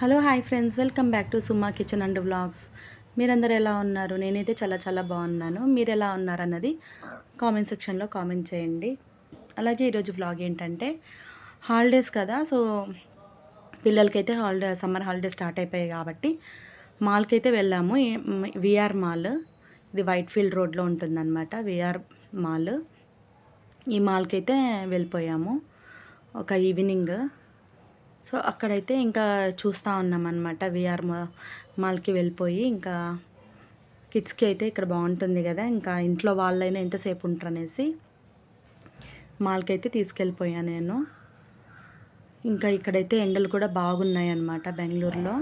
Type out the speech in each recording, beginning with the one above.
Hello hi friends, welcome back to Suma kitchen and vlogs. మీరందరూ ఎలా ఉన్నారు? నేనైతే చాలా చాలా బాగున్నాను. మీరు ఎలా ఉన్నారన్నది కామెంట్ సెక్షన్లో కామెంట్ చేయండి. అలాగే ఈరోజు వ్లాగ్ ఏంటంటే హాలిడేస్ కదా, సో పిల్లలకైతే సమ్మర్ హాలిడేస్ స్టార్ట్ అయిపోయాయి కాబట్టి మాల్కి అయితే వెళ్ళాము. విఆర్ మాల్, ఇది వైట్ ఫీల్డ్ రోడ్లో ఉంటుందన్నమాట. విఆర్ మాల్, ఈ మాల్కి అయితే వెళ్ళిపోయాము ఒక ఈవినింగ్. సో అక్కడైతే ఇంకా చూస్తూ ఉన్నామన్నమాట. విఆర్ మాల్కి వెళ్ళిపోయి ఇంకా కిడ్స్కి అయితే ఇక్కడ బాగుంటుంది కదా, ఇంకా ఇంట్లో వాళ్ళైనా ఎంతసేపు ఉంటారనేసి మాల్కి అయితే తీసుకెళ్ళిపోయాను నేను. ఇంకా ఇక్కడైతే ఎండలు కూడా బాగున్నాయి అన్నమాట. బెంగళూరులో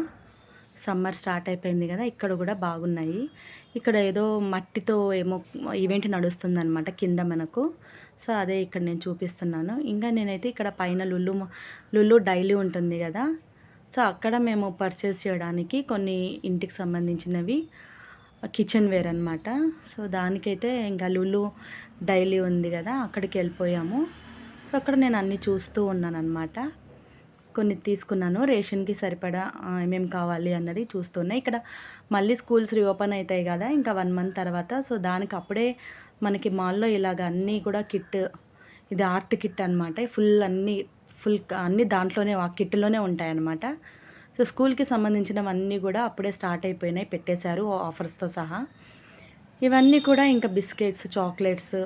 సమ్మర్ స్టార్ట్ అయిపోయింది కదా, ఇక్కడ కూడా బాగున్నాయి. ఇక్కడ ఏదో మట్టితో ఏమో ఈవెంట్ నడుస్తుందన్నమాట కింద మనకు. సో అదే ఇక్కడ నేను చూపిస్తున్నాను. ఇంకా నేనైతే ఇక్కడ పైన లుల్లు డైలీ ఉంటుంది కదా, సో అక్కడ మేము పర్చేస్ చేయడానికి కొన్ని ఇంటికి సంబంధించినవి కిచెన్ వేర్ అనమాట. సో దానికైతే ఇంకా లుల్లు డైలీ ఉంది కదా, అక్కడికి వెళ్ళిపోయాము. సో అక్కడ నేను అన్నీ చూస్తూ ఉన్నాను అనమాట. కొన్ని తీసుకున్నాను, రేషన్కి సరిపడా ఏమేమి కావాలి అన్నది చూస్తున్నాయి. ఇక్కడ మళ్ళీ స్కూల్స్ రీఓపెన్ అవుతాయి కదా ఇంకా 1 మంత్ తర్వాత. సో దానికి అప్పుడే మనకి మాల్లో ఇలాగ అన్నీ కూడా కిట్, ఇది ఆర్ట్ కిట్ అనమాట. ఫుల్ అన్నీ దాంట్లోనే ఆ కిట్లోనే ఉంటాయన్నమాట. సో స్కూల్కి సంబంధించినవన్నీ కూడా అప్పుడే స్టార్ట్ అయిపోయినాయి, పెట్టేశారు ఆఫర్స్తో సహా. ఇవన్నీ కూడా ఇంకా బిస్కెట్స్, చాక్లెట్స్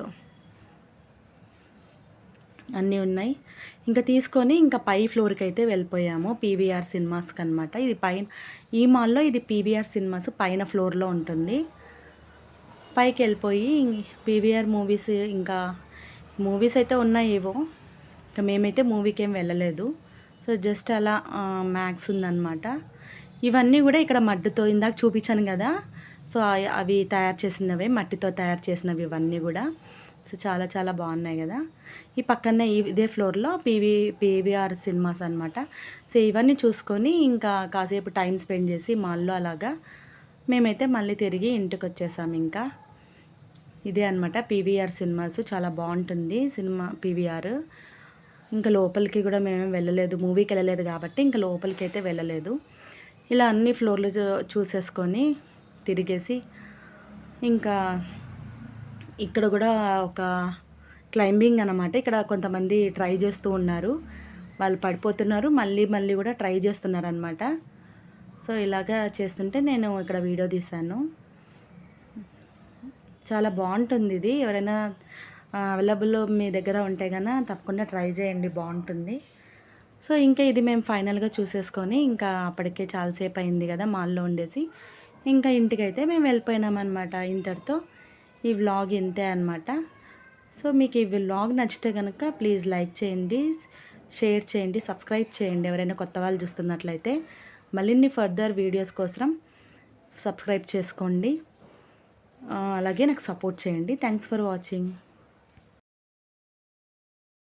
అన్నీ ఉన్నాయి. ఇంకా తీసుకొని ఇంకా పై ఫ్లోర్కి అయితే వెళ్ళిపోయాము, పీవీఆర్ సినిమాస్కి అనమాట. ఇది పైన ఈ మాల్లో ఇది పీవీఆర్ సినిమాస్ పైన ఫ్లోర్లో ఉంటుంది. పైకి వెళ్ళిపోయి పీవీఆర్ మూవీస్, ఇంకా మూవీస్ అయితే ఉన్నాయి ఏవో. ఇంకా మేమైతే మూవీకి ఏం వెళ్ళలేదు. సో జస్ట్ అలా మ్యాక్స్ ఉందన్నమాట. ఇవన్నీ కూడా ఇక్కడ మట్టితో ఇందాక చూపించాను కదా, సో అవి తయారు చేసినవే, మట్టితో తయారు చేసినవి ఇవన్నీ కూడా. సో చాలా చాలా బాగున్నాయి కదా. ఈ పక్కనే ఇదే ఫ్లోర్లో పీవీఆర్ సినిమాస్ అనమాట. సో ఇవన్నీ చూసుకొని ఇంకా కాసేపు టైం స్పెండ్ చేసి మాల్లో అలాగా మేమైతే మళ్ళీ తిరిగి ఇంటికి వచ్చేసాము. ఇంకా ఇదే అనమాట పీవీఆర్ సినిమాస్, చాలా బాగుంటుంది సినిమా పీవీఆర్. ఇంకా లోపలికి కూడా మేమేం వెళ్ళలేదు, మూవీకి వెళ్ళలేదు కాబట్టి ఇంకా లోపలికి అయితే వెళ్ళలేదు. ఇలా అన్ని ఫ్లోర్లు చూసేసుకొని తిరిగేసి ఇంకా ఇక్కడ కూడా ఒక క్లైంబింగ్ అనమాట. ఇక్కడ కొంతమంది ట్రై చేస్తూ ఉన్నారు, వాళ్ళు పడిపోతున్నారు, మళ్ళీ మళ్ళీ కూడా ట్రై చేస్తున్నారు అనమాట. సో ఇలాగా చేస్తుంటే నేను ఇక్కడ వీడియో తీశాను. చాలా బాగుంటుంది ఇది. ఎవరైనా అవైలబుల్ మీ దగ్గర ఉంటే కనుక తప్పకుండా ట్రై చేయండి, బాగుంటుంది. సో ఇంకా ఇది మేము ఫైనల్గా చూసేసుకొని ఇంకా అప్పటికే చాలాసేపు అయింది కదా మాల్లో ఉండేసి, ఇంకా ఇంటికైతే మేము వెళ్ళిపోయినామన్నమాట. ఇంతటితో ఈ వ్లాగ్ ఇంతే అనమాట. సో మీకు ఈ వ్లాగ్ నచ్చితే కనుక ప్లీజ్ లైక్ చేయండి, షేర్ చేయండి, సబ్స్క్రైబ్ చేయండి ఎవరైనా కొత్త వాళ్ళు చూస్తున్నట్లయితే. మళ్ళీ ఫర్దర్ వీడియోస్ కోసం సబ్స్క్రైబ్ చేసుకోండి, అలాగే నాకు సపోర్ట్ చేయండి. Thanks for watching.